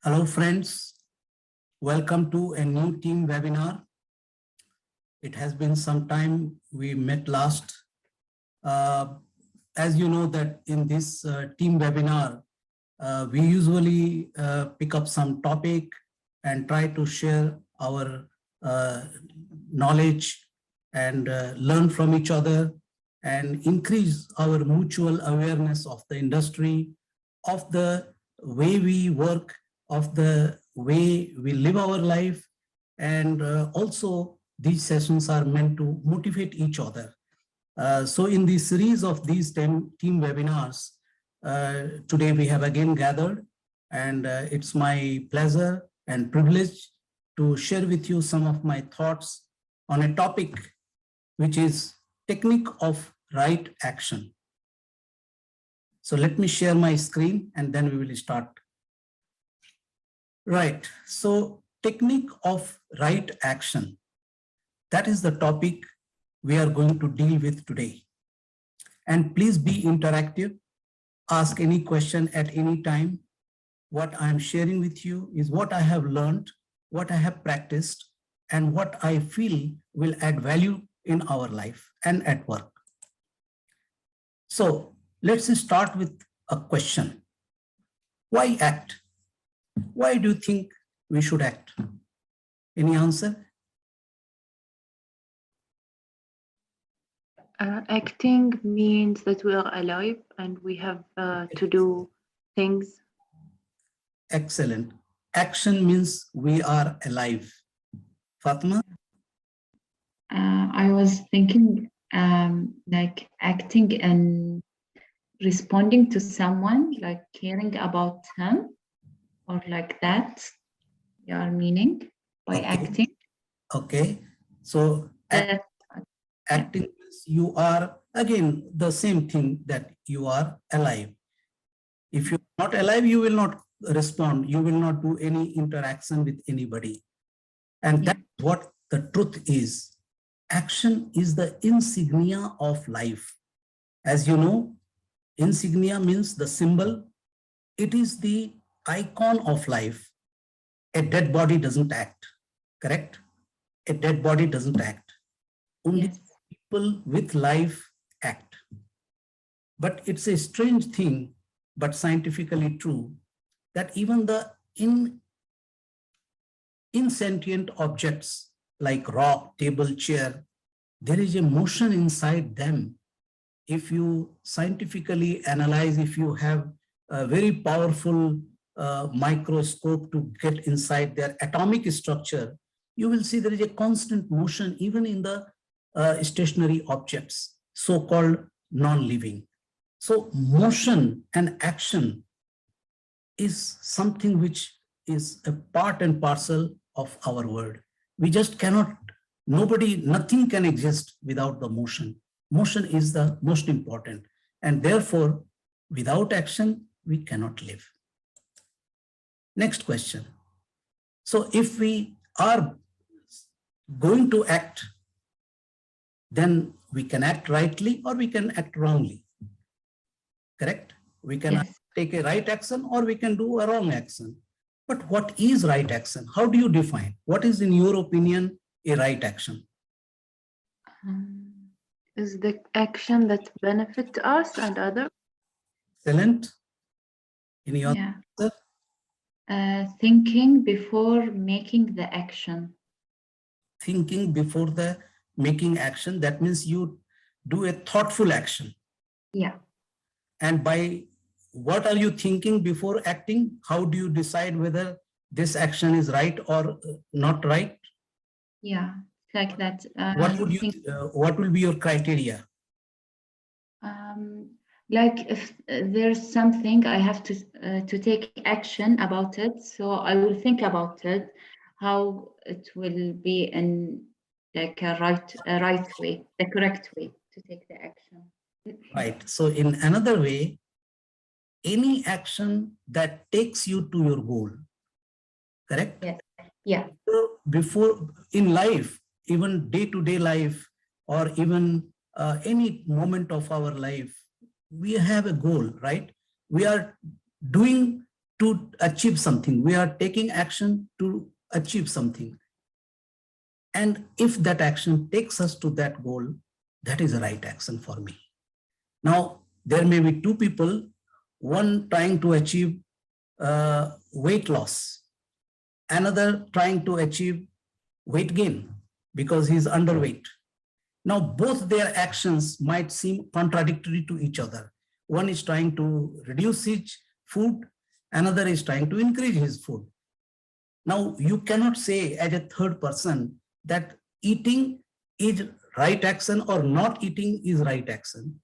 Hello friends, welcome to a new team webinar. It has been some time we met last. As you know that in this team webinar, we usually pick up some topic and try to share our knowledge and learn from each other and increase our mutual awareness of the industry, of the way we work, of the way we live our life, and also these sessions are meant to motivate each other. So in the series of these team webinars, today we have again gathered, and it's my pleasure and privilege to share with you some of my thoughts on a topic which is technique of right action. So let me share my screen and then we will start. Right, so technique of right action. That is the topic we are going to deal with today. And please be interactive. Ask any question at any time. What I am sharing with you is what I have learned, what I have practiced, and what I feel will add value in our life and at work. So let's start with a question. Why act? Why do you think we should act? Any answer? Acting means that we are alive and we have to do things. Excellent. Action means we are alive. Fatma? I was thinking like acting and responding to someone, like caring about him, or like that. Your meaning by acting. Okay. So acting means you are, again, the same thing, that you are alive. If you're not alive, you will not respond. You will not do any interaction with anybody. And that's what the truth is. Action is the insignia of life. As you know, insignia means the symbol. It is the icon of life. A dead body doesn't act, correct? A dead body doesn't act. Only people with life act. But it's a strange thing, but scientifically true, that even the insentient objects like rock, table, chair, there is a motion inside them. If you scientifically analyze, if you have a very powerful microscope to get inside their atomic structure, you will see there is a constant motion even in the stationary objects, so-called non-living. So motion and action is something which is a part and parcel of our world. We just cannot, nothing can exist without the motion. Motion is the most important. And therefore, without action, we cannot live. Next question. So if we are going to act, then we can act rightly or we can act wrongly. Correct? We can take a right action or we can do a wrong action. But what is right action? How do you define? What is, in your opinion, a right action? Is the action that benefits us and others? Excellent. Any other answer? Thinking before making the action. Thinking before the making action, that means you do a thoughtful action. Yeah. And by what are you thinking before acting? How do you decide whether this action is right or not right? Yeah, like that. What will be your criteria? Like if there's something I have to take action about it, so I will think about it, how it will be in like a right way, the correct way to take the action. Right. So in another way, any action that takes you to your goal, correct? Yes. Yeah. So before in life, even day-to-day life, or even any moment of our life, we have a goal, right? We are doing to achieve something. We are taking action to achieve something. And if that action takes us to that goal, that is the right action for me. Now, there may be two people, one trying to achieve weight loss, another trying to achieve weight gain because he's underweight. Now, both their actions might seem contradictory to each other. One is trying to reduce his food, another is trying to increase his food. Now, you cannot say as a third person that eating is right action or not eating is right action.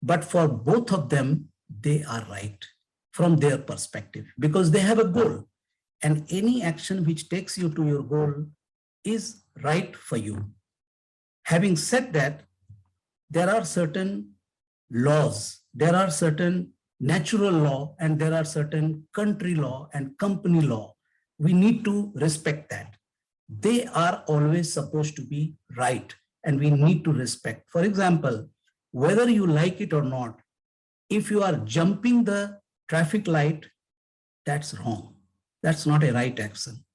But for both of them, they are right from their perspective because they have a goal. And any action which takes you to your goal is right for you. Having said that, there are certain laws, there are certain natural law, and there are certain country law and company law. We need to respect that. They are always supposed to be right, and we need to respect. For example, whether you like it or not, if you are jumping the traffic light, that's wrong. That's not a right action.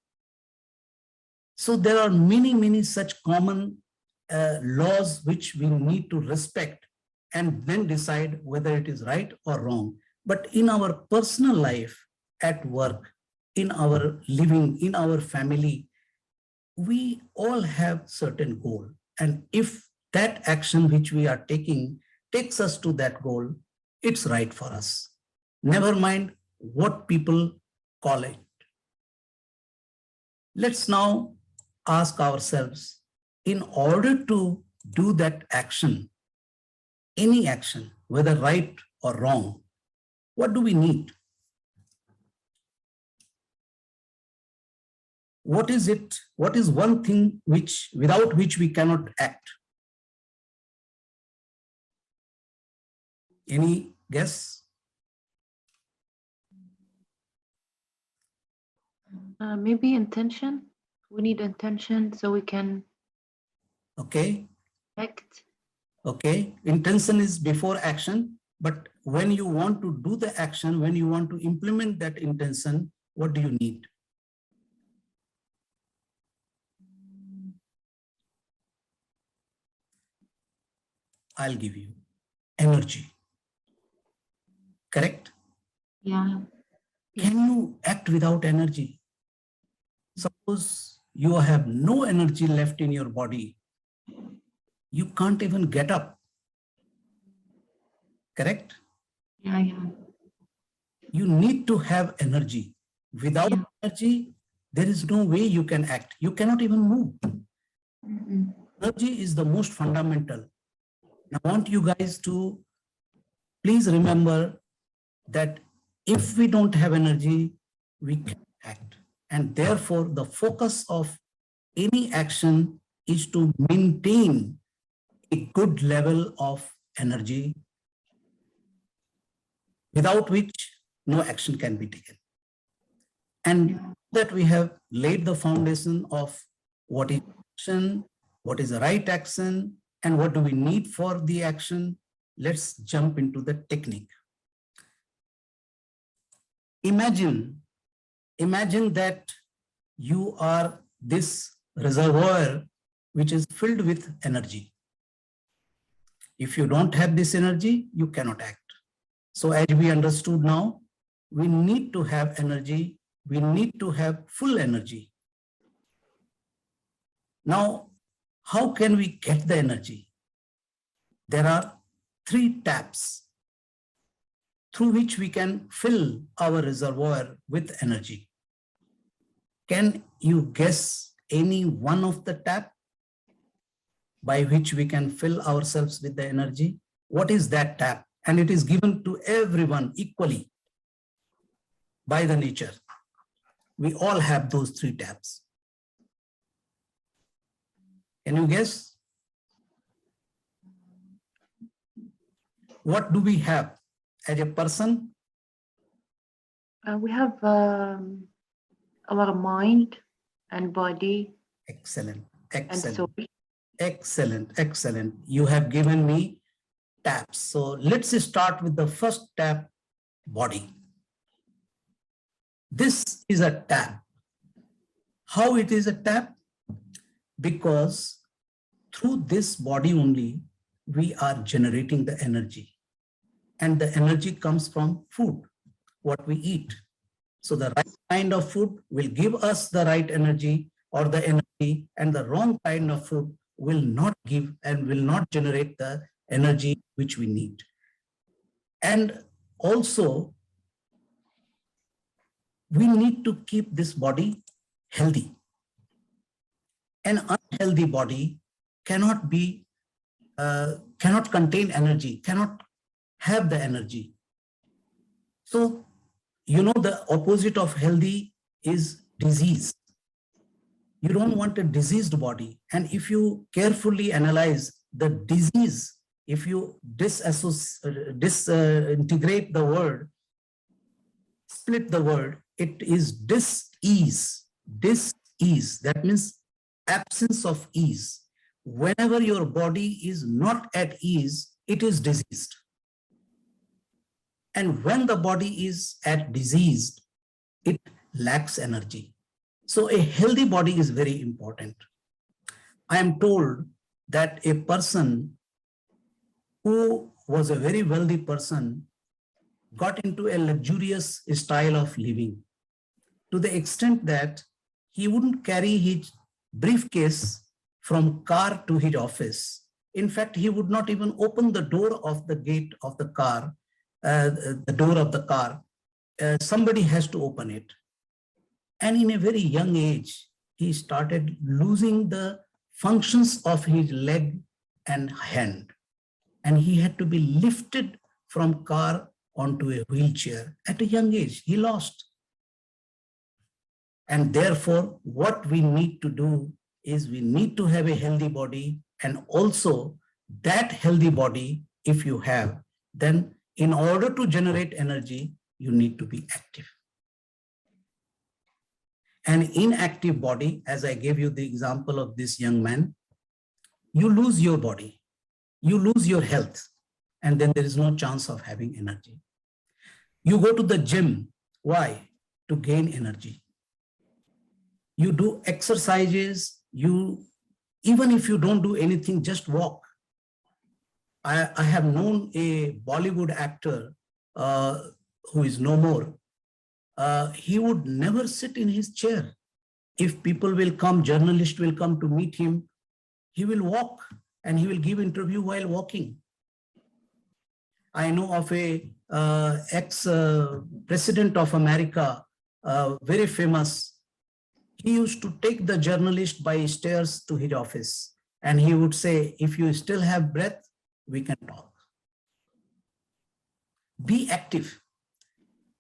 So there are many such common laws which we need to respect and then decide whether it is right or wrong. But in our personal life, at work, in our living, in our family, we all have certain goal. And if that action which we are taking takes us to that goal, it's right for us. Never mind what people call it. Let's now ask ourselves, in order to do that action, any action, whether right or wrong, what do we need? What is it? What is one thing which, without which we cannot act? Any guess? Maybe intention. We need intention so we can Okay. act. Okay. Intention is before action, but when you want to do the action, when you want to implement that intention, what do you need? I'll give you energy. Correct? Yeah. Can you act without energy? Suppose you have no energy left in your body. You can't even get up. Correct? Yeah. Yeah. You need to have energy. Without Yeah. energy, there is no way you can act. You cannot even move. Mm-mm. Energy is the most fundamental. I want you guys to please remember that if we don't have energy, we can't act. And therefore, the focus of any action is to maintain a good level of energy, without which no action can be taken. And that we have laid the foundation of what is action, what is the right action, and what do we need for the action. Let's jump into the technique. Imagine that you are this reservoir which is filled with energy. If you don't have this energy, you cannot act. So as we understood now, we need to have energy. We need to have full energy. Now, how can we get the energy? There are 3 taps through which we can fill our reservoir with energy. Can you guess any one of the tap by which we can fill ourselves with the energy? What is that tap? And it is given to everyone equally by the nature. We all have those 3 taps. Can you guess? What do we have as a person? We have our mind and body Excellent, and excellent, soul. excellent, excellent. You have given me taps. So let's start with the first tap, body. This is a tap. How it is a tap? Because through this body only, we are generating the energy. And the energy comes from food, what we eat. So the right kind of food will give us the right energy or the energy, and the wrong kind of food will not give and will not generate the energy which we need. And also, we need to keep this body healthy. An unhealthy body cannot be, cannot contain energy, cannot have the energy. So, you know, the opposite of healthy is disease. You don't want a diseased body. And if you carefully analyze the disease, if you disintegrate the word, split the word, it is dis-ease. Dis-ease, that means absence of ease. Whenever your body is not at ease, it is diseased. And when the body is at diseased, it lacks energy. So a healthy body is very important. I am told that a person who was a very wealthy person got into a luxurious style of living to the extent that he wouldn't carry his briefcase from car to his office. In fact, he would not even open the door of the gate of the car, the door of the car. Somebody has to open it. And in a very young age, he started losing the functions of his leg and hand. And he had to be lifted from car onto a wheelchair at a young age. He lost. And therefore, what we need to do is we need to have a healthy body, and also that healthy body, if you have, then in order to generate energy, you need to be active. An inactive body, as I gave you the example of this young man, you lose your body, you lose your health, and then there is no chance of having energy. You go to the gym, why? To gain energy. You do exercises, even if you don't do anything, just walk. I have known a Bollywood actor who is no more. He would never sit in his chair. If people will come, journalists will come to meet him, he will walk and he will give interview while walking. I know of a ex-president of America, very famous. He used to take the journalist by stairs to his office, and he would say, if you still have breath, we can talk. Be active.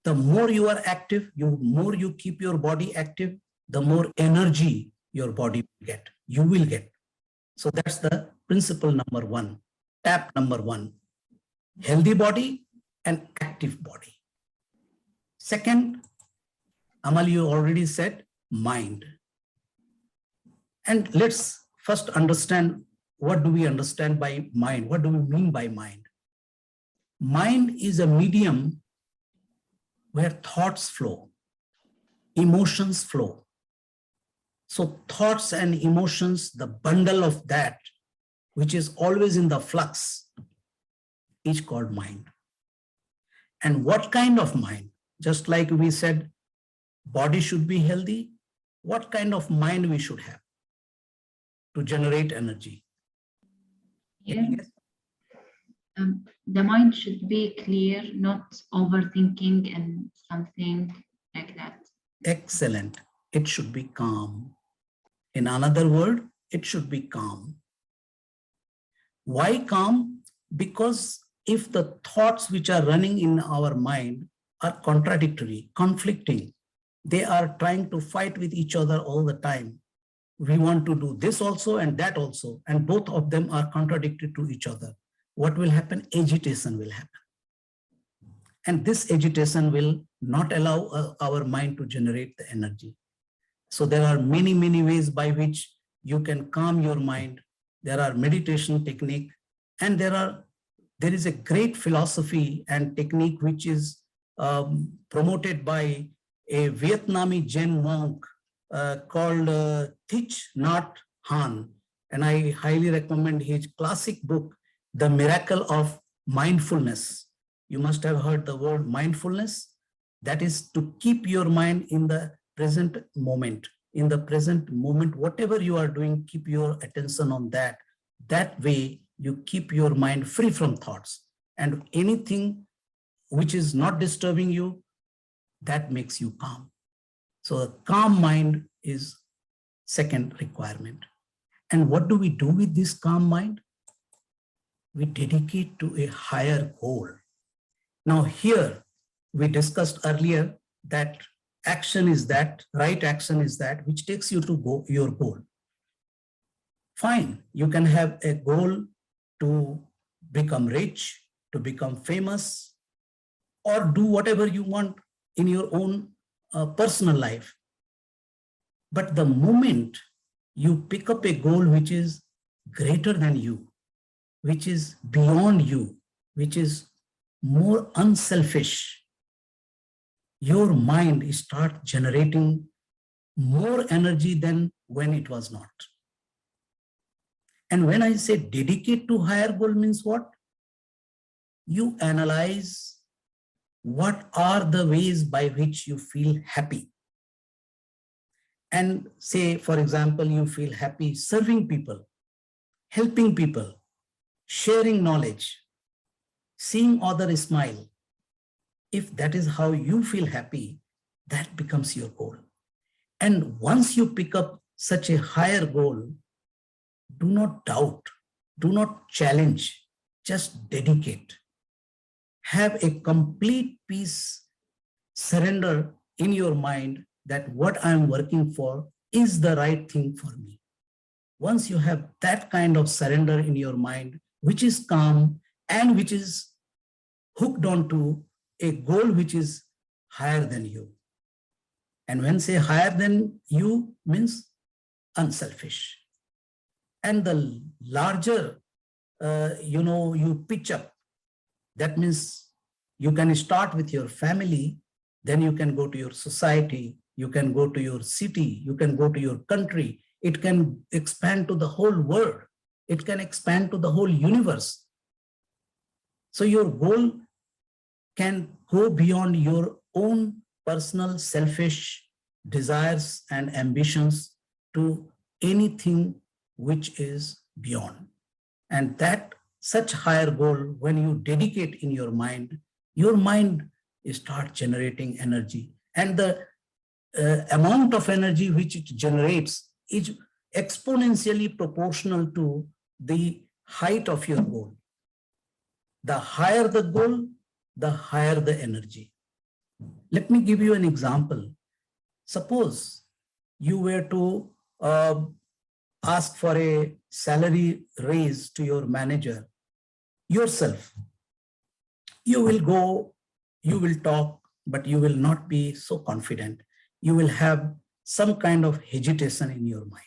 The more you are active, the more you keep your body active, the more energy your body will get. You will get. So that's the principle number one, tap number one. Healthy body and active body. Second, Amal, you already said mind. And let's first understand, what do we understand by mind? What do we mean by mind? Mind is a medium where thoughts flow, emotions flow. So thoughts and emotions, the bundle of that, which is always in the flux, is called mind. And what kind of mind? Just like we said, body should be healthy. What kind of mind we should have to generate energy? Yeah. The mind should be clear, not overthinking and something like that. Excellent. It should be calm. In another word, it should be calm. Why calm? Because if the thoughts which are running in our mind are contradictory, conflicting, they are trying to fight with each other all the time. We want to do this also and that also, and both of them are contradictory to each other. What will happen? Agitation will happen. And this agitation will not allow our mind to generate the energy. So there are many, many ways by which you can calm your mind. There are meditation technique, and there is a great philosophy and technique which is promoted by a Vietnamese Zen monk called Thich Nhat Hanh, and I highly recommend his classic book, The Miracle of Mindfulness. You must have heard the word mindfulness. That is to keep your mind in the present moment. In the present moment, whatever you are doing, keep your attention on that. That way, you keep your mind free from thoughts. And anything which is not disturbing you, that makes you calm. So a calm mind is second requirement. And what do we do with this calm mind? We dedicate to a higher goal. Now here, we discussed earlier that action is that, right action is that, which takes you to your goal. Fine, you can have a goal to become rich, to become famous, or do whatever you want in your own personal life. But the moment you pick up a goal which is greater than you, which is beyond you, which is more unselfish, your mind starts generating more energy than when it was not. And when I say dedicate to higher goal means what? You analyze what are the ways by which you feel happy. And say, for example, you feel happy serving people, helping people, sharing knowledge, seeing others smile. If that is how you feel happy, that becomes your goal. And once you pick up such a higher goal, do not doubt, do not challenge, just dedicate. Have a complete peace, surrender in your mind that what I'm working for is the right thing for me. Once you have that kind of surrender in your mind, which is calm and which is hooked onto a goal which is higher than you. And when say higher than you means unselfish. And the larger, you pitch up, that means you can start with your family, then you can go to your society, you can go to your city, you can go to your country. It can expand to the whole world. It can expand to the whole universe. So your goal can go beyond your own personal selfish desires and ambitions to anything which is beyond. And that such higher goal, when you dedicate in your mind starts generating energy. And the amount of energy which it generates is exponentially proportional to the height of your goal. The higher the goal, the higher the energy. Let me give you an example. Suppose you were to ask for a salary raise to your manager yourself. You will go, you will talk, but you will not be so confident. You will have some kind of hesitation in your mind.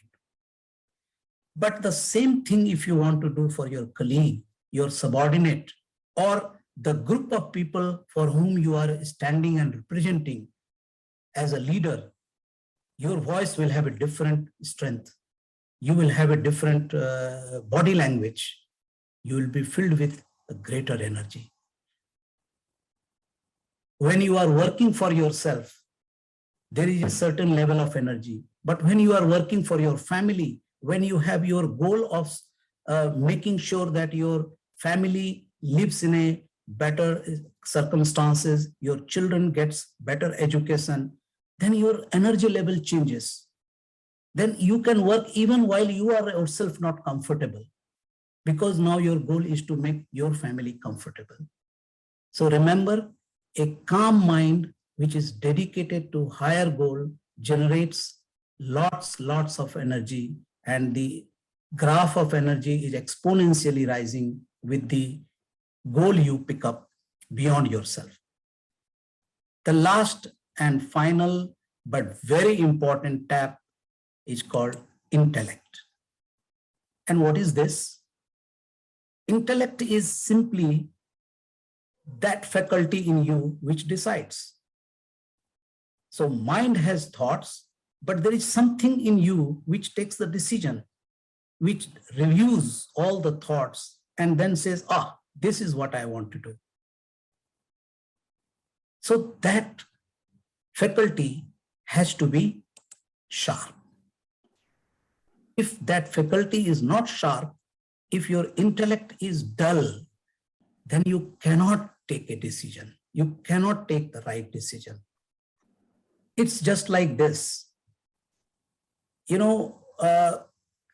But the same thing if you want to do for your colleague, your subordinate, or the group of people for whom you are standing and representing as a leader, your voice will have a different strength. You will have a different body language. You will be filled with a greater energy. When you are working for yourself, there is a certain level of energy. But when you are working for your family, when you have your goal of making sure that your family lives in a better circumstances, your children gets better education, then your energy level changes. Then you can work even while you are yourself not comfortable, because now your goal is to make your family comfortable. So remember, a calm mind which is dedicated to higher goal generates lots of energy, and the graph of energy is exponentially rising with the goal you pick up beyond yourself. The last and final but very important tap is called intellect. And what is this? Intellect is simply that faculty in you which decides. So mind has thoughts, but there is something in you which takes the decision, which reviews all the thoughts and then says, ah, this is what I want to do. So that faculty has to be sharp. If that faculty is not sharp, if your intellect is dull, then you cannot take a decision. You cannot take the right decision. It's just like this. You know,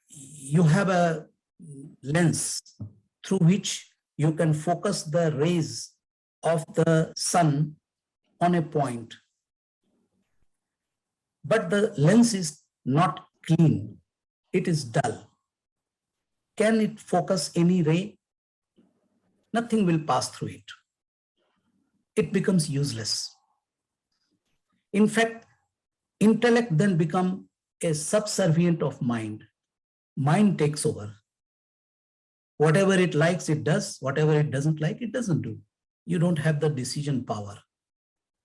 you have a lens through which you can focus the rays of the sun on a point. But the lens is not clean. It is dull. Can it focus any ray? Nothing will pass through it. It becomes useless. In fact, intellect then becomes a subservient of mind. Mind takes over. Whatever it likes, it does. Whatever it doesn't like, it doesn't do. You don't have the decision power.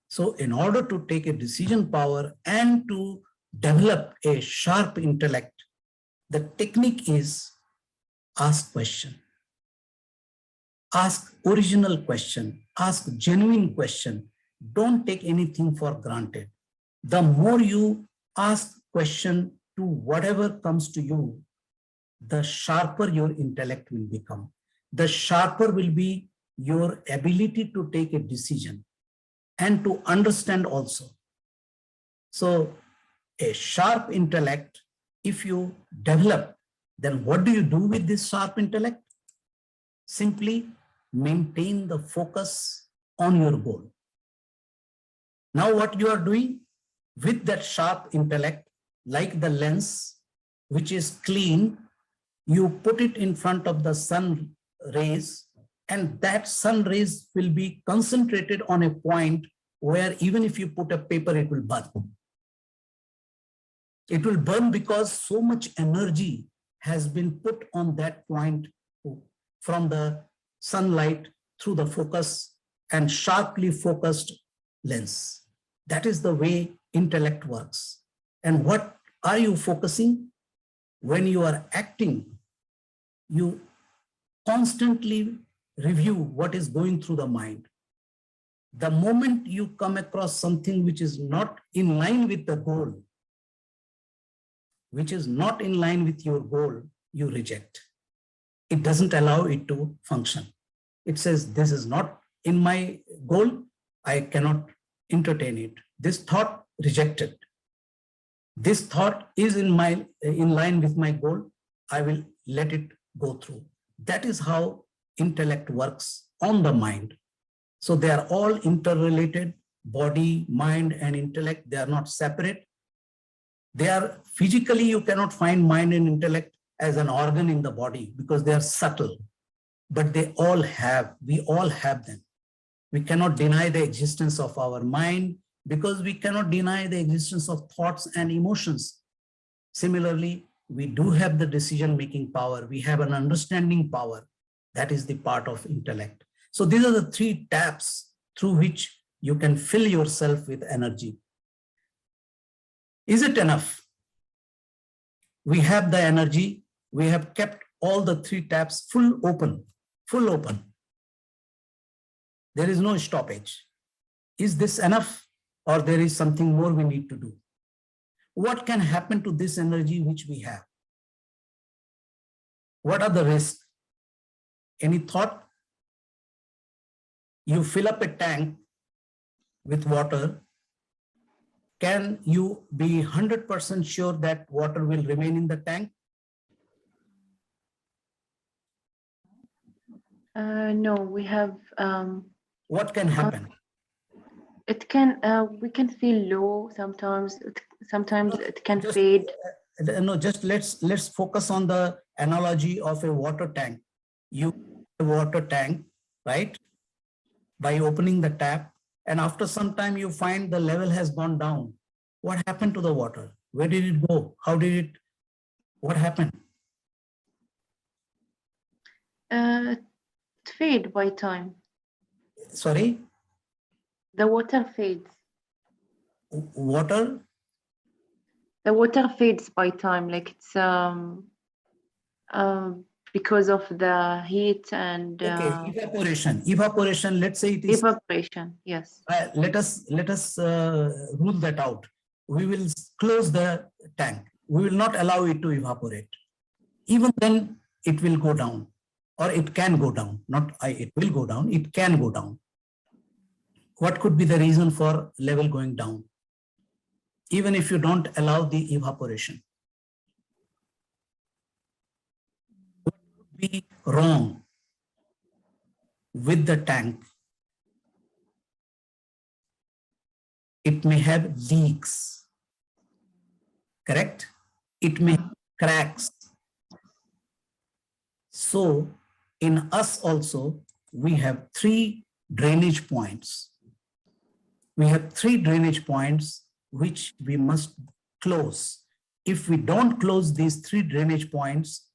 So in order to take a decision power and to develop a sharp intellect, the technique is ask question. Ask original question. Ask genuine question. Don't take anything for granted. The more you ask question to whatever comes to you, the sharper your intellect will become. The sharper will be your ability to take a decision and to understand also. So a sharp intellect, if you develop, then what do you do with this sharp intellect? Simply maintain the focus on your goal. Now what you are doing with that sharp intellect, like the lens, which is clean, you put it in front of the sun rays, and that sun rays will be concentrated on a point where even if you put a paper, it will burn. It will burn because so much energy has been put on that point from the sunlight through the focus and sharply focused lens. That is the way intellect works. And what are you focusing? When you are acting, you constantly review what is going through the mind. The moment you come across something which is not in line with the goal, which is not in line with your goal, you reject. It doesn't allow it to function. It says, this is not in my goal, I cannot entertain it. This thought, rejected. This thought is in line with my goal, I will let it go through. That is how intellect works on the mind. So they are all interrelated, body, mind, and intellect. They are not separate. They are physically, you cannot find mind and intellect as an organ in the body because they are subtle, but they all have, we all have them. We cannot deny the existence of our mind because we cannot deny the existence of thoughts and emotions. Similarly, we do have the decision-making power. We have an understanding power. That is the part of intellect. So these are the three taps through which you can fill yourself with energy. Is it enough? We have the energy. We have kept all the three taps full open. There is no stoppage. Is this enough, or there is something more we need to do? What can happen to this energy which we have? What are the risks? Any thought? You fill up a tank with water. Can you be 100% sure that water will remain in the tank? No, we have. What can happen? It can. We can feel low sometimes. Sometimes it can Just, fade. No, just let's focus on the analogy of a water tank. You have a water tank, right? By opening the tap, and after some time you find the level has gone down. What happened to the water? Where did it go? How did it? What happened? It fade by time. Sorry? The water fades. Water, The water fades by time, like it's because of the heat and okay, evaporation, let's say it is, evaporation. Yes. let us rule that out. We will close the tank. We will not allow it to evaporate. Even then, it will go down, or it can go down. Not it will go down, it can go down. What could be the reason for level going down? Even if you don't allow the evaporation. What could be wrong with the tank? It may have leaks, correct? It may have cracks. So in us also, we have three drainage points. We have three drainage points which we must close. If we don't close these three drainage points,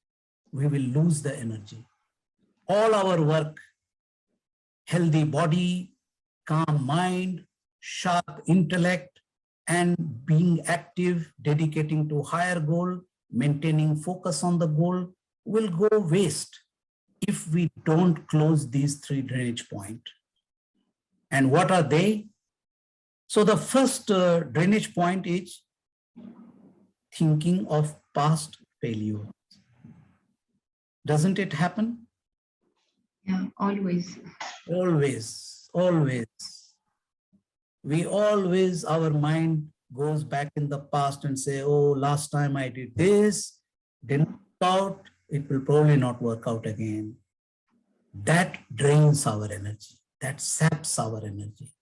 we will lose the energy. All our work, healthy body, calm mind, sharp intellect, and being active, dedicating to higher goal, maintaining focus on the goal will go waste if we don't close these three drainage points. And what are they? So the first drainage point is thinking of past failure. Doesn't it happen? Yeah, always. Always, always. We always, our mind goes back in the past and say, oh, last time I did this, didn't work out, it will probably not work out again. That drains our energy. That saps our energy.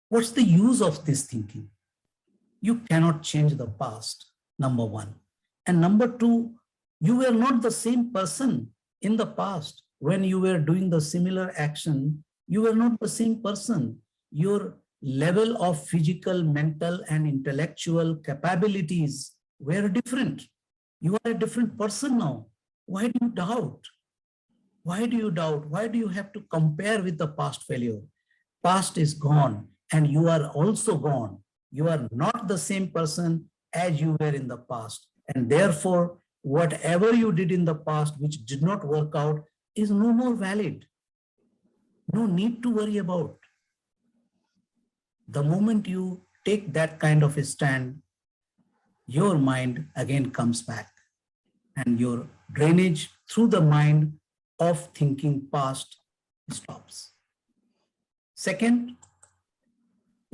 What's the use of this thinking? You cannot change the past, number one. And number two, you were not the same person in the past. When you were doing the similar action, you were not the same person. Your level of physical, mental, and intellectual capabilities were different. You are a different person now. Why do you doubt? Why do you doubt? Why do you have to compare with the past failure? Past is gone and you are also gone. You are not the same person as you were in the past. And therefore, whatever you did in the past which did not work out is no more valid. No need to worry about. The moment you take that kind of a stand, your mind again comes back and your drainage through the mind of thinking past stops. Second,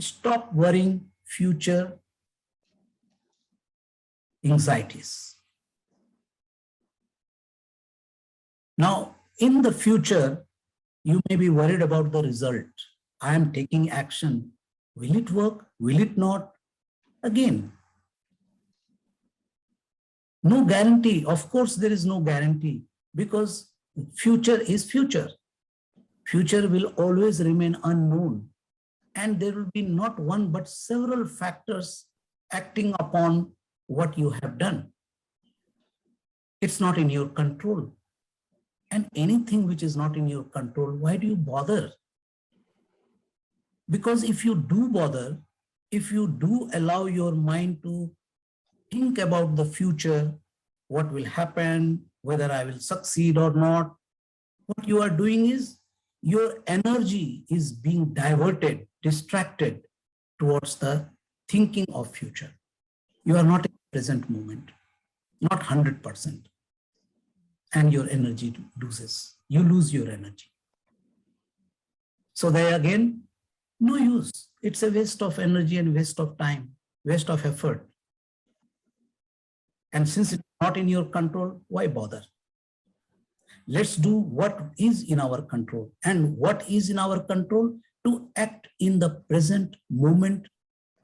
stop worrying future anxieties. Now, in the future, you may be worried about the result. I am taking action. Will it work? Will it not? Again, no guarantee. Of course, there is no guarantee because future is future. Future will always remain unknown. And there will be not one but several factors acting upon what you have done. It's not in your control. And anything which is not in your control, why do you bother? Because if you do bother, if you do allow your mind to think about the future, what will happen, whether I will succeed or not, what you are doing is your energy is being diverted, distracted towards the thinking of future. You are not in the present moment, not 100%. And your energy loses. You lose your energy. So there again, no use. It's a waste of energy and waste of time, waste of effort. And since it's not in your control, why bother? Let's do what is in our control. And what is in our control? To act in the present moment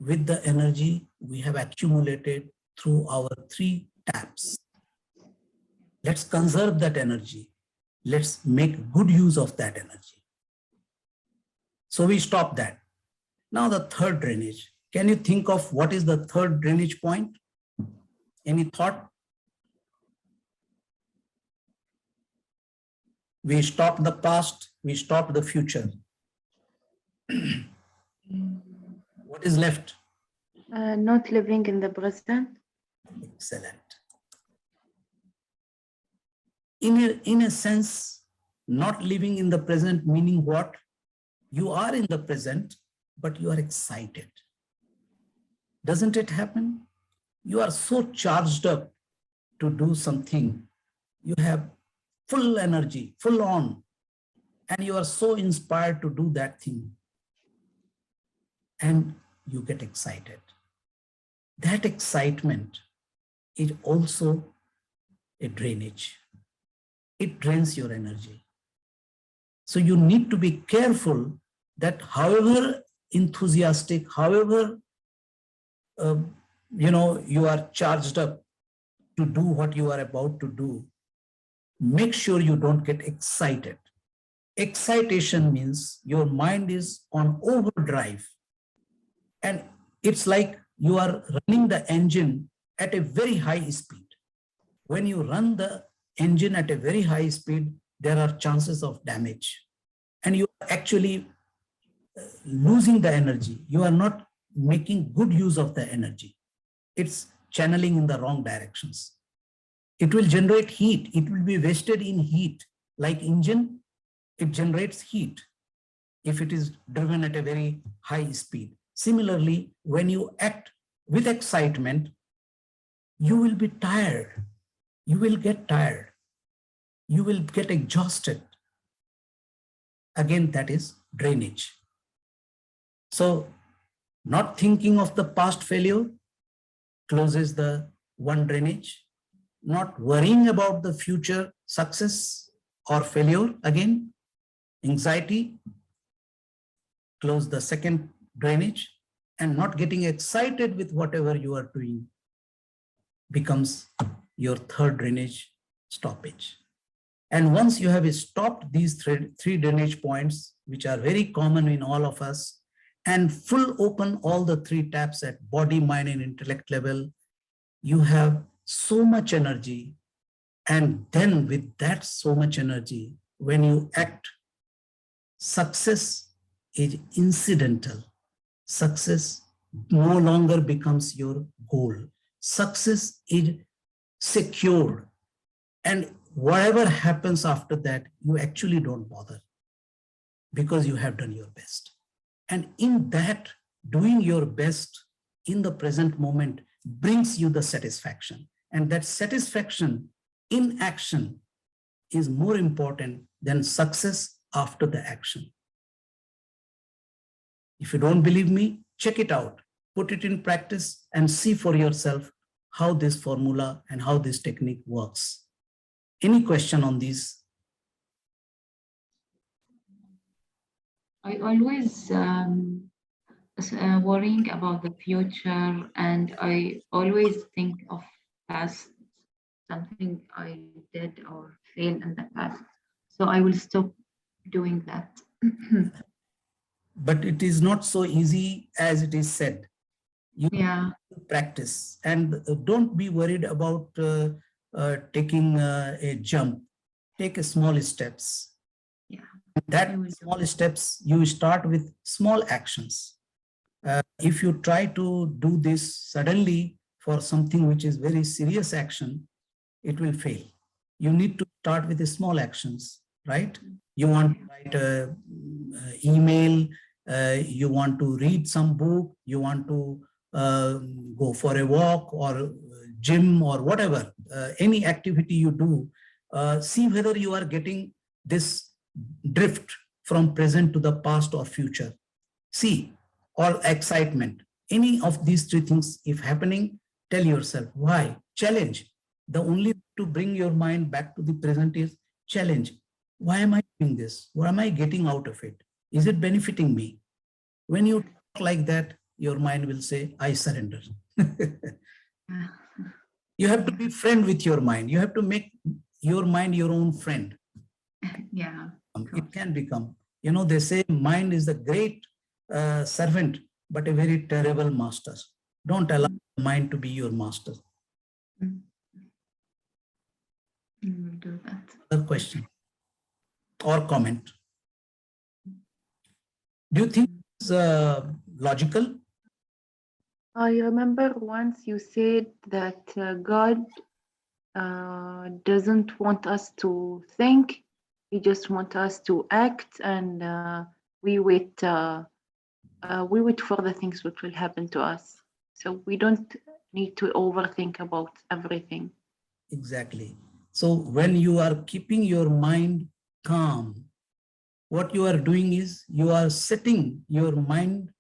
with the energy we have accumulated through our three taps. Let's conserve that energy. Let's make good use of that energy. So we stop that. Now the third drainage. Can you think of what is the third drainage point? Any thought? We stop the past, we stop the future. What is left? Not living in the present. Excellent. In a sense, not living in the present, meaning what? You are in the present, but you are excited. Doesn't it happen? You are so charged up to do something. You have full energy, full on, and you are so inspired to do that thing. And you get excited. That excitement is also a drainage. It drains your energy. So you need to be careful that however enthusiastic, however you are charged up to do what you are about to do, make sure you don't get excited. Excitation means your mind is on overdrive, and it's like you are running the engine at a very high speed. When you run the engine at a very high speed, there are chances of damage, and you are actually losing the energy. You are not making good use of the energy. It's channeling in the wrong directions. It will generate heat. It will be wasted in heat. Like engine, it generates heat if it is driven at a very high speed. Similarly, when you act with excitement, you will be tired. You will get tired. You will get exhausted. Again, that is drainage. So, not thinking of the past failure closes the one drainage. Not worrying about the future success or failure, again, anxiety, close the second drainage, and not getting excited with whatever you are doing becomes your third drainage stoppage. And once you have stopped these three drainage points, which are very common in all of us, and full open all the three taps at body, mind, and intellect level, you have so much energy. And then with that so much energy, when you act, success is incidental. Success no longer becomes your goal. Success is secured. And whatever happens after that, you actually don't bother because you have done your best. And in that, doing your best in the present moment brings you the satisfaction. And that satisfaction in action is more important than success after the action. If you don't believe me, check it out, put it in practice, and see for yourself how this formula and how this technique works. Any question on these? I always worrying about the future, and I always think of past, something I did or failed in the past. So I will stop doing that. But it is not so easy as it is said. You practice, and don't be worried about taking a jump. Take a small steps. Yeah. That small steps, you start with small actions. If you try to do this suddenly for something which is very serious action, it will fail. You need to start with the small actions, right? You want to write an email, you want to read some book, you want to go for a walk or gym or whatever, any activity you do, see whether you are getting this drift from present to the past or future. See, or excitement. Any of these three things, if happening, tell yourself why. Challenge. The only way to bring your mind back to the present is challenge. Why am I doing this? What am I getting out of it? Is it benefiting me? When you talk like that, your mind will say, I surrender. You have to be friend with your mind. You have to make your mind your own friend. Yeah. It can become. You know, they say mind is the great servant, but a very terrible master. Don't allow the mind to be your master. Do that. Other question or comment? Do you think it's logical? I remember once you said that God doesn't want us to think, He just wants us to act, and we wait. We wait for the things which will happen to us. So we don't need to overthink about everything. Exactly. So when you are keeping your mind calm, what you are doing is you are setting your mind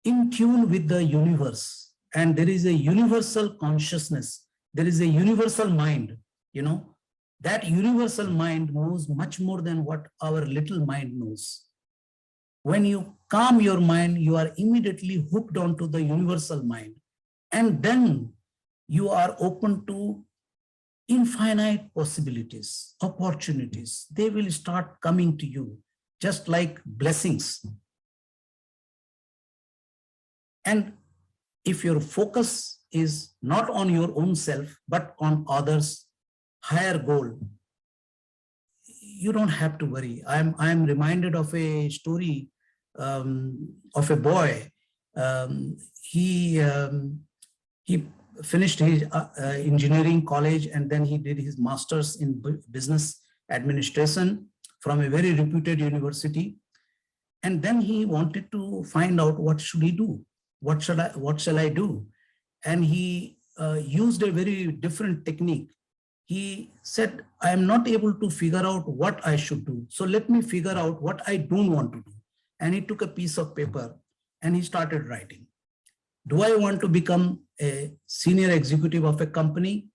in tune with the universe. And there is a universal consciousness. There is a universal mind, you know, that universal mind knows much more than what our little mind knows. When you calm your mind, you are immediately hooked onto the universal mind. And then you are open to infinite possibilities, opportunities. They will start coming to you, just like blessings. And if your focus is not on your own self, but on others' higher goal, you don't have to worry. I'm reminded of a story of a boy. He finished his engineering college, and then he did his master's in business administration from a very reputed university. And then he wanted to find out what should he do, what shall I do. And he used a very different technique. He said, I am not able to figure out what I should do, so let me figure out what I don't want to do. And he took a piece of paper and he started writing, do I want to become a senior executive of a company?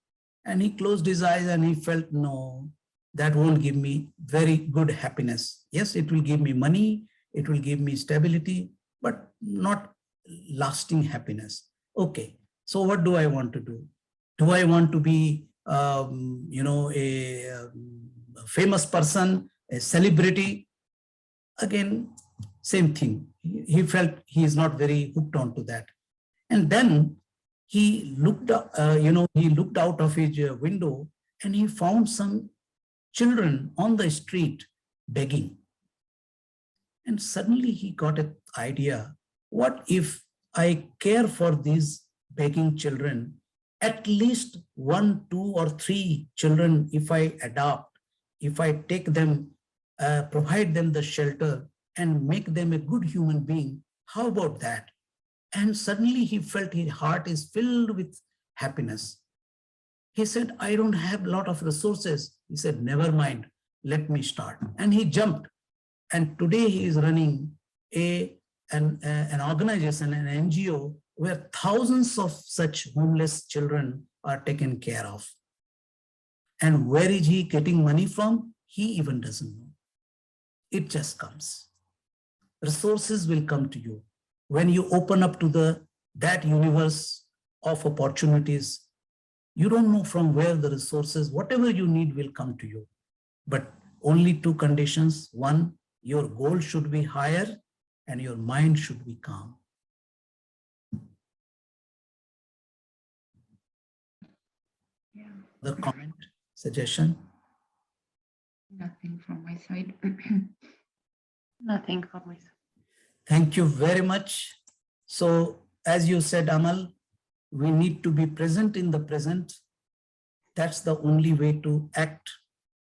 And he closed his eyes and he felt, no, that won't give me very good happiness. Yes, it will give me money, it will give me stability, but not lasting happiness. Okay, so what do I want to do? Do I want to be, a famous person, a celebrity? Again, same thing. He felt he is not very hooked on to that. And then he looked, he looked out of his window and he found some children on the street begging. And suddenly he got an idea. What if I care for these begging children, at least 1, 2, or 3 children, if I adopt, if I take them, provide them the shelter and make them a good human being, how about that? And suddenly he felt his heart is filled with happiness. He said, I don't have a lot of resources. He said, never mind, let me start. And he jumped. And today he is running an organization, an NGO, where thousands of such homeless children are taken care of. And where is he getting money from? He even doesn't know. It just comes. Resources will come to you. When you open up to that universe of opportunities, you don't know from where the resources, whatever you need, will come to you. But only 2 conditions. 1, your goal should be higher and your mind should be calm. Yeah. The comment, suggestion? Nothing from my side. Nothing for myself. Thank you very much. So, as you said, Amal, we need to be present in the present. That's the only way to act,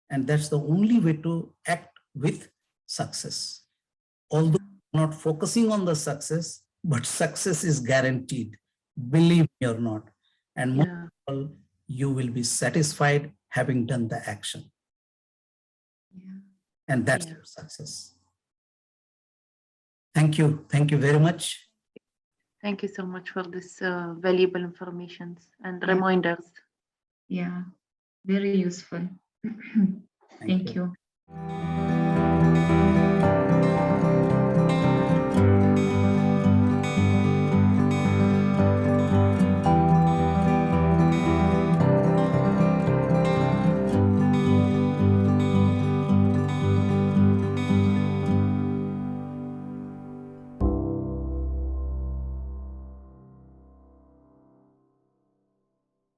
and that's the only way to act with success. Although not focusing on the success, but success is guaranteed, believe me or not. And most of all, you will be satisfied having done the action. Yeah. And that's your success. Thank you. Thank you very much. Thank you so much for this valuable information and reminders. Yeah, very useful. Thank you.